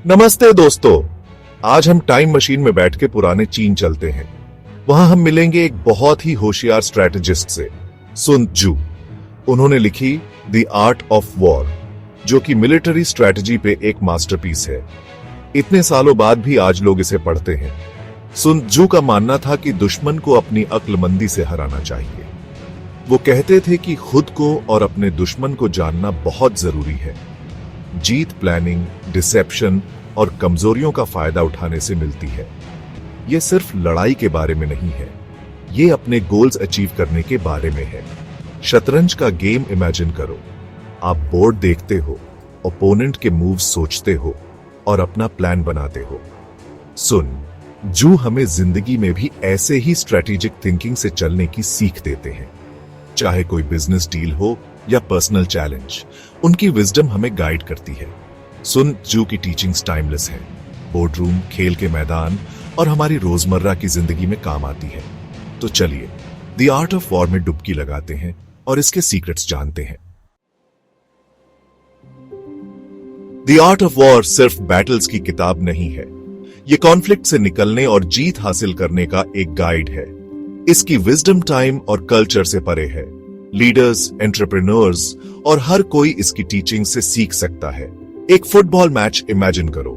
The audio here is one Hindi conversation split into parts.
नमस्ते दोस्तों, आज हम टाइम मशीन में बैठ के पुराने चीन चलते हैं। वहां हम मिलेंगे एक बहुत ही होशियार स्ट्रेटेजिस्ट से, सुन त्जू। उन्होंने लिखी द आर्ट ऑफ वॉर, जो कि मिलिट्री स्ट्रेटजी पे एक मास्टरपीस है। इतने सालों बाद भी आज लोग इसे पढ़ते हैं। सुन त्जू का मानना था कि दुश्मन को अपनी अक्लमंदी से हराना चाहिए। वो कहते थे कि खुद को और अपने दुश्मन को जानना बहुत जरूरी है। जीत प्लानिंग, डिसेप्शन और कमजोरियों का फायदा उठाने से मिलती है। यह सिर्फ लड़ाई के बारे में नहीं है, ये अपने गोल्स अचीव करने के बारे में है। शतरंज का गेम इमेजिन करो। आप बोर्ड देखते हो, ओपोनेंट के मूव सोचते हो और अपना प्लान बनाते हो। सुन त्जू हमें जिंदगी में भी ऐसे ही स्ट्रेटेजिक थिंकिंग से चलने की सीख देते हैं। चाहे कोई बिजनेस डील हो या पर्सनल चैलेंज, उनकी विजडम हमें गाइड करती है। सुन त्जू की टीचिंग्स टाइमलेस है। बोर्डरूम, खेल के मैदान और हमारी रोजमर्रा की जिंदगी में काम आती है। तो चलिए द आर्ट ऑफ वॉर में डुबकी लगाते हैं और इसके सीक्रेट्स जानते हैं। द आर्ट ऑफ वॉर सिर्फ बैटल्स की किताब नहीं है, ये कॉन्फ्लिक्ट से निकलने और जीत हासिल करने का एक गाइड है। इसकी विजडम टाइम और कल्चर से परे है। लीडर्स, एंटरप्रेन्योर्स और हर कोई इसकी टीचिंग से सीख सकता है। एक फुटबॉल मैच इमेजिन करो।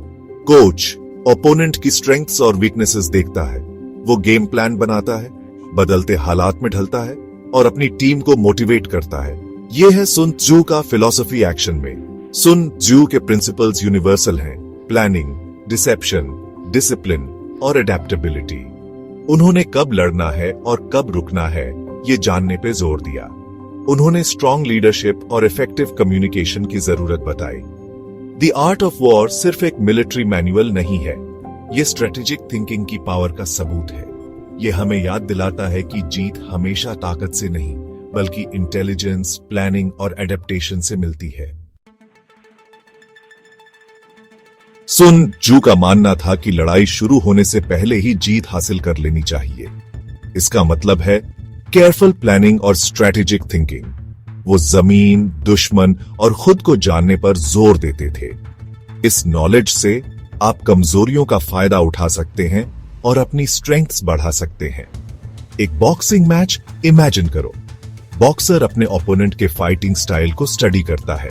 कोच ओपोनेंट की स्ट्रेंथ्स और वीकनेसेस देखता है। वो गेम प्लान बनाता है, बदलते हालात में ढलता है और अपनी टीम को मोटिवेट करता है। यह है सुन त्जू का फिलॉसफी एक्शन में। सुन त्जू के प्रिंसिपल्स यूनिवर्सल हैं: प्लानिंग, डिसेप्शन, डिसिप्लिन और एडेप्टेबिलिटी। उन्होंने कब लड़ना है और कब रुकना है, ये जानने पे जोर दिया। उन्होंने स्ट्रॉन्ग लीडरशिप और इफेक्टिव कम्युनिकेशन की जरूरत बताई। द आर्ट ऑफ वॉर सिर्फ एक मिलिट्री मैनुअल नहीं है, ये स्ट्रेटेजिक थिंकिंग की पावर का सबूत है। ये हमें याद दिलाता है कि जीत हमेशा ताकत से नहीं, बल्कि इंटेलिजेंस, प्लानिंग और एडेप्टेशन से मिलती है। सुन त्जू का मानना था कि लड़ाई शुरू होने से पहले ही जीत हासिल कर लेनी चाहिए। इसका मतलब है केयरफुल प्लानिंग और स्ट्रेटेजिक थिंकिंग। वो जमीन, दुश्मन और खुद को जानने पर जोर देते थे। इस नॉलेज से आप कमजोरियों का फायदा उठा सकते हैं और अपनी स्ट्रेंथ्स बढ़ा सकते हैं। एक बॉक्सिंग मैच इमेजिन करो। बॉक्सर अपने ओपोनेंट के फाइटिंग स्टाइल को स्टडी करता है।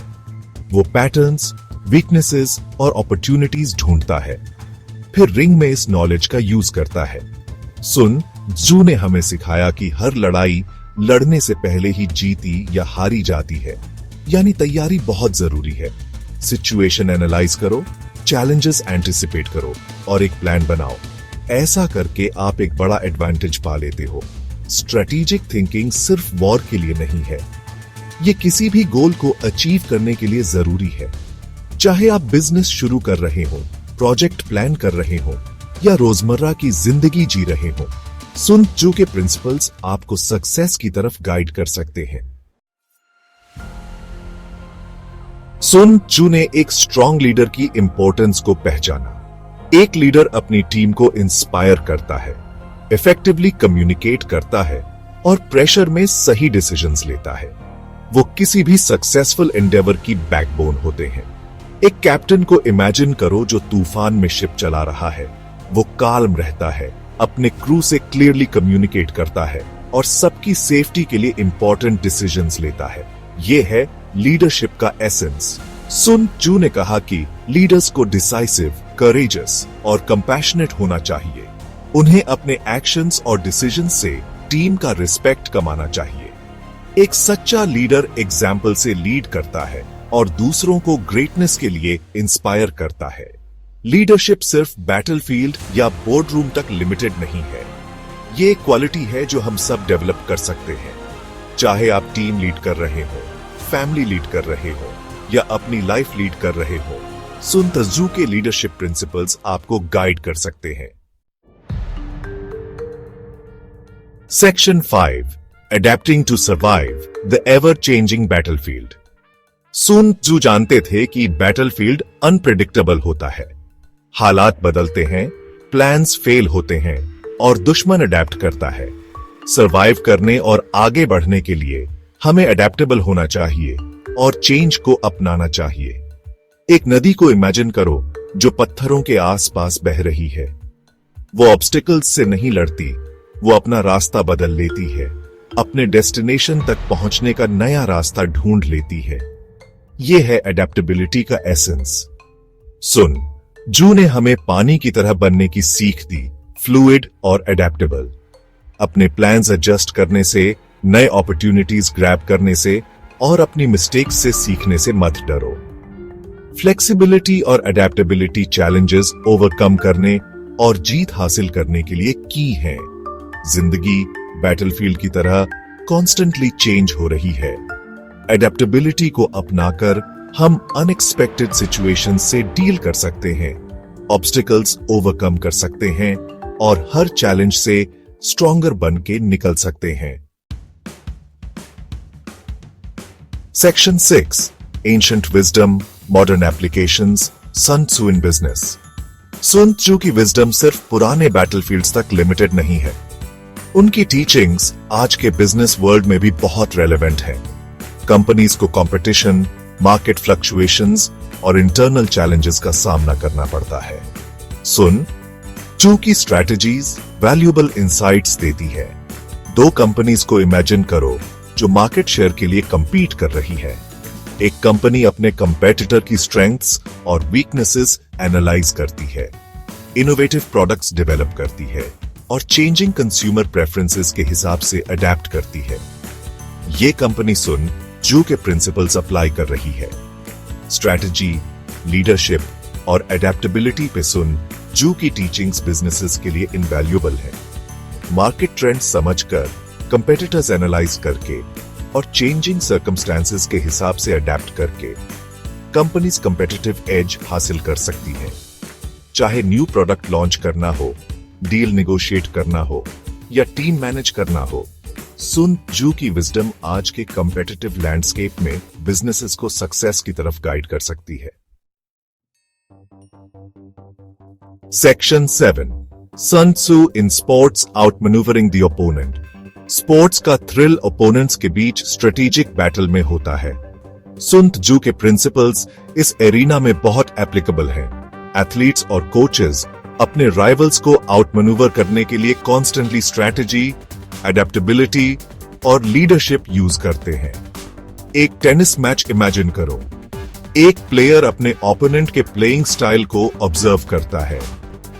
वो पैटर्न्स, वीकनेसेस और अपॉर्चुनिटीज ढूंढता है, फिर रिंग में इस नॉलेज का यूज करता है। सुन त्जू ने हमें सिखाया कि हर लड़ाई लड़ने से पहले ही जीती या हारी जाती है, यानी तैयारी बहुत जरूरी है। सिचुएशन एनालाइज करो, चैलेंजेस एंटिसिपेट करो और एक प्लान बनाओ। ऐसा करके आप एक बड़ा एडवांटेज पा लेते हो। स्ट्रेटेजिक थिंकिंग सिर्फ वॉर के लिए नहीं है, ये किसी भी गोल को अचीव करने के लिए जरूरी है। चाहे आप बिजनेस शुरू कर रहे हो, प्रोजेक्ट प्लान कर रहे हो या रोजमर्रा की जिंदगी जी रहे हो, सुन त्जू के प्रिंसिपल्स आपको सक्सेस की तरफ गाइड कर सकते हैं। सुन त्जू ने एक स्ट्रॉन्ग लीडर की इंपॉर्टेंस को पहचाना। एक लीडर अपनी टीम को इंस्पायर करता है, इफेक्टिवली कम्युनिकेट करता है और प्रेशर में सही डिसीजंस लेता है। वो किसी भी सक्सेसफुल एंडेवर की बैकबोन होते हैं। एक कैप्टन को इमेजिन करो जो तूफान में शिप चला रहा है। वो काल्म रहता है, अपने क्रू से क्लियरली कम्युनिकेट करता है और सबकी सेफ्टी के लिए इंपॉर्टेंट डिसीजंस लेता है। यह है लीडरशिप का एसेंस। सुन त्जू ने कहा कि लीडर्स को डिसाइसिव, करेजस और कंपैशनेट होना चाहिए। उन्हें अपने एक्शंस और डिसीजंस से टीम का रिस्पेक्ट कमाना चाहिए। एक सच्चा लीडर एग्जाम्पल से लीड करता है और दूसरों को ग्रेटनेस के लिए इंस्पायर करता है। लीडरशिप सिर्फ बैटलफील्ड या बोर्डरूम तक लिमिटेड नहीं है, ये क्वालिटी है जो हम सब डेवलप कर सकते हैं। चाहे आप टीम लीड कर रहे हो, फैमिली लीड कर रहे हो या अपनी लाइफ लीड कर रहे हो, सुन त्जू के लीडरशिप प्रिंसिपल्स आपको गाइड कर सकते हैं। Section 5, adapting to survive the ever changing battlefield. Sun Tzu जानते थे कि बैटलफील्ड अनप्रेडिक्टेबल होता है। हालात बदलते हैं, प्लान्स फेल होते हैं और दुश्मन अडेप्ट करता है। सरवाइव करने और आगे बढ़ने के लिए हमें अडेप्टेबल होना चाहिए और चेंज को अपनाना चाहिए। एक नदी को इमेजिन करो जो पत्थरों के आसपास बह रही है। वो ऑब्स्टिकल्स से नहीं लड़ती, वो अपना रास्ता बदल लेती है, अपने डेस्टिनेशन तक पहुंचने का नया रास्ता ढूंढ लेती है। ये है एडेप्टेबिलिटी का एसेंस। सुन, जू ने हमें पानी की तरह बनने की सीख दी, फ्लूइड और एडेप्टेबल। अपने प्लान्स एडजस्ट करने से, नए अपॉर्चुनिटीज ग्रैब करने से और अपनी मिस्टेक्स से सीखने से मत डरो। फ्लेक्सिबिलिटी और एडेप्टेबिलिटी चैलेंजेस ओवरकम करने और जीत हासिल करने के लिए की है। जिंदगी बैटलफील्ड की तरह कॉन्स्टेंटली चेंज हो रही है। एडेप्टेबिलिटी को अपनाकर हम अनएक्सपेक्टेड सिचुएशंस से डील कर सकते हैं, ऑब्स्टिकल्स ओवरकम कर सकते हैं और हर चैलेंज से स्ट्रॉन्गर बन के निकल सकते हैं। Section 6, ancient wisdom, modern applications, Sun Tzu in business. sun tzu की विजडम सिर्फ पुराने बैटलफील्ड्स तक लिमिटेड नहीं है। उनकी टीचिंग्स आज के बिजनेस वर्ल्ड में भी बहुत रेलेवेंट है। कंपनीज को कंपटीशन, मार्केट फ्लक्चुएशंस और इंटरनल चैलेंजेस का सामना करना पड़ता है। sun tzu की स्ट्रैटेजीज वैल्यूएबल इंसाइट्स देती है। दो कंपनीज को इमेजिन करो जो मार्केट शेयर के लिए कंपीट कर रही है। एक कंपनी अपने कंपेटिटर की स्ट्रेंथ्स और वीकनेसेस एनालाइज करती है, इनोवेटिव प्रोडक्ट्स डेवलप करती है और चेंजिंग कंज्यूमर प्रेफरेंसेस के हिसाब से अडेप्ट करती है। ये कंपनी sun tzu के प्रिंसिपल्स अप्लाई कर रही है। स्ट्रैटेजी, लीडरशिप और एडेप्टेबिलिटी पे sun tzu की टीचिंग्स बिजनेसेस के लिए इनवैल्यूएबल है। मार्केट ट्रेंड समझकर, कंपेटिटर्स एनालाइज करके और चेंजिंग सर्कमस्टेंसेस के हिसाब से अडेप्ट करके कंपनीज कंपेटिटिव एज हासिल कर सकती है। चाहे न्यू प्रोडक्ट लॉन्च करना हो, डील नेगोशिएट करना हो या टीम मैनेज करना हो, sun tzu की विजडम आज के कंपेटिटिव लैंडस्केप में बिजनेसेस को सक्सेस की तरफ गाइड कर सकती है। Section 7, sun tzu in sports outmanoeuvring the opponent. Sports का थ्रिल ओपोनेंट्स के बीच स्ट्रेटेजिक बैटल में होता है। sun tzu के प्रिंसिपल्स इस एरिना में बहुत एप्लीकेबल हैं। एथलीट्स और कोचेस अपने राइवल्स को आउटमैन्यूवर करने के लिए कॉन्स्टेंटली स्ट्रैटेजी, एडेप्टेबिलिटी और लीडरशिप यूज करते हैं। एक टेनिस मैच इमेजिन करो। एक प्लेयर अपने ओपोनेंट के प्लेइंग स्टाइल को ऑब्जर्व करता है,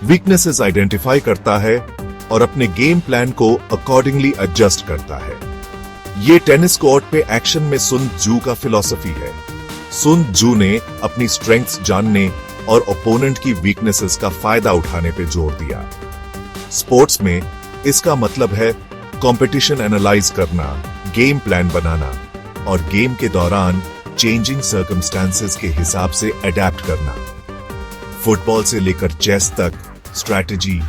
वीकनेसेस आइडेंटिफाई करता है और अपने गेम प्लान को अकॉर्डिंगली एडजस्ट करता है। ये टेनिस कोर्ट पे एक्शन में sun tzu का फिलॉसफी है। sun tzu ने अपनी स्ट्रेंथ्स जानने और ओपोनेंट की वीकनेसेस का फायदा उठाने पे जोर दिया। स्पोर्ट्स में इसका मतलब है कंपटीशन एनालाइज करना, गेम प्लान बनाना और गेम के दौरान चेंजिंग सर्कमस्टेंसेस के हिसाब से अडेप्ट करना। फुटबॉल से लेकर चेस तक स्ट्रैटेजी,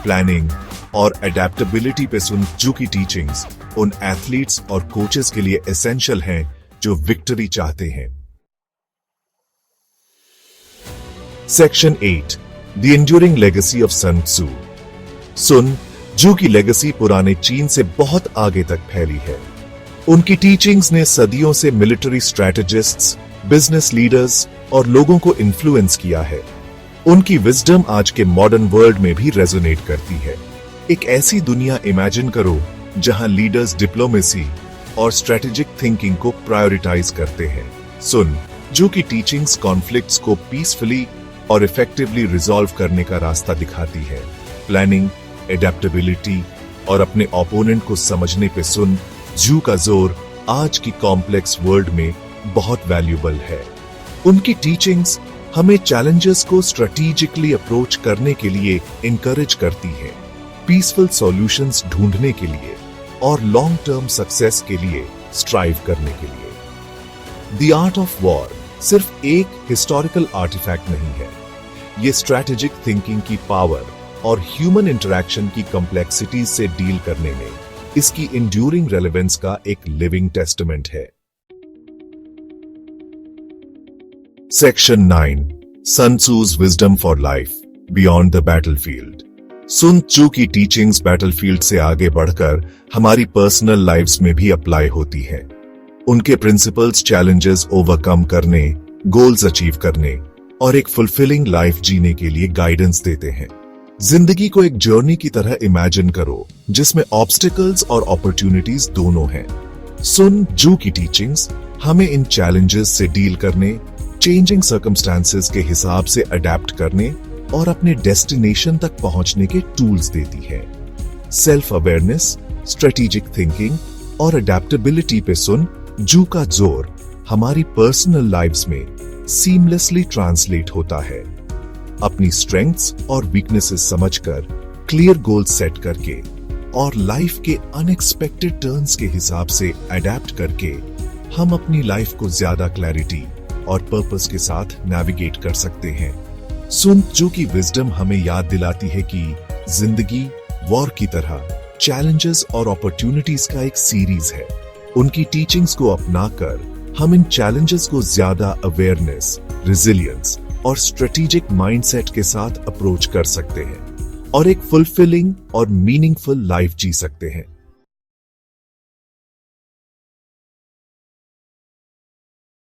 प्लानिंग और एडेप्टेबिलिटी पे sun tzu की टीचिंग्स उन एथलीट्स और कोचेस के लिए एसेंशियल हैं जो विक्ट्री चाहते हैं। Section 8, the enduring legacy of sun tzu। sun tzu की लेगेसी पुराने चीन से बहुत आगे तक फैली है। उनकी टीचिंग्स ने सदियों से मिलिट्री स्ट्रैटेजिस्ट्स, बिजनेस लीडर्स और लोगों को इन्फ्लुएंस किया है। उनकी विजडम आज के मॉडर्न वर्ल्ड में भी रेजोनेट करती है। एक ऐसी दुनिया इमेजिन करो जहां लीडर्स डिप्लोमेसी और स्ट्रेटेजिक थिंकिंग को प्रायोरिटाइज करते हैं। sun tzu की टीचिंग्स कॉन्फ्लिक्ट्स को पीसफुली और इफेक्टिवली रिजॉल्व करने का रास्ता दिखाती है। प्लानिंग, एडेप्टेबिलिटी और अपने ओपोनेंट को समझने पे sun tzu का जोर आज की कॉम्प्लेक्स वर्ल्ड में बहुत वैल्यूएबल है। उनकी टीचिंग्स हमें चैलेंजेस को स्ट्रेटेजिकली अप्रोच करने के लिए इनकरेज करती है, पीसफुल सॉल्यूशंस ढूंढने के लिए और लॉन्ग टर्म सक्सेस के लिए स्ट्राइव करने के लिए। द आर्ट ऑफ वॉर सिर्फ एक हिस्टोरिकल आर्टिफैक्ट नहीं है, ये स्ट्रैटेजिक थिंकिंग की पावर और ह्यूमन इंटरैक्शन की कॉम्प्लेक्सिटीज से डील करने में इसकी इंड्यूरिंग रेलेवेंस का एक लिविंग टेस्टामेंट है। Section 9, sun tzu's wisdom for life beyond the battlefield। sun tzu की टीचिंग्स बैटलफील्ड से आगे बढ़कर हमारी पर्सनल लाइफ्स में भी अप्लाई होती है। उनके प्रिंसिपल्स चैलेंजेस ओवरकम करने, गोल्स अचीव करने और एक फुलफिलिंग लाइफ जीने के लिए गाइडेंस देते हैं। जिंदगी को एक जर्नी की तरह इमेजिन करो जिसमें ऑब्स्टिकल्स और अपॉर्चुनिटीज दोनों हैं। सुन जू की टीचिंग्स हमें इन चैलेंजेस से डील करने, चेंजिंग सर्कमस्टांसेस के हिसाब से अडेप्ट करने और अपने डेस्टिनेशन तक पहुंचने के टूल्स देती है। सेल्फ अवेयरनेस, स्ट्रेटेजिक थिंकिंग और अडेप्टेबिलिटी पे सुन जू का जोर हमारी पर्सनल लाइव्स में सीमलेसली ट्रांसलेट होता है। अपनी स्ट्रेंथ्स और वीकनेसेस समझकर, क्लियर गोल सेट करके और लाइफ के अनएक्सपेक्टेड टर्न्स के हिसाब से अडेप्ट करके हम अपनी लाइफ को ज्यादा क्लैरिटी और पर्पस के साथ नेविगेट कर सकते हैं। सुन जू की विजडम हमें याद दिलाती है कि जिंदगी वॉर की तरह चैलेंजेस और अपॉर्चुनिटीज का एक सीरीज है। उनकी टीचिंग्स को अपनाकर हम इन चैलेंजेस को ज्यादा अवेयरनेस, रेजिलियंस और स्ट्रेटेजिक माइंडसेट के साथ अप्रोच कर सकते हैं और एक फुलफिलिंग और मीनिंगफुल लाइफ जी सकते हैं।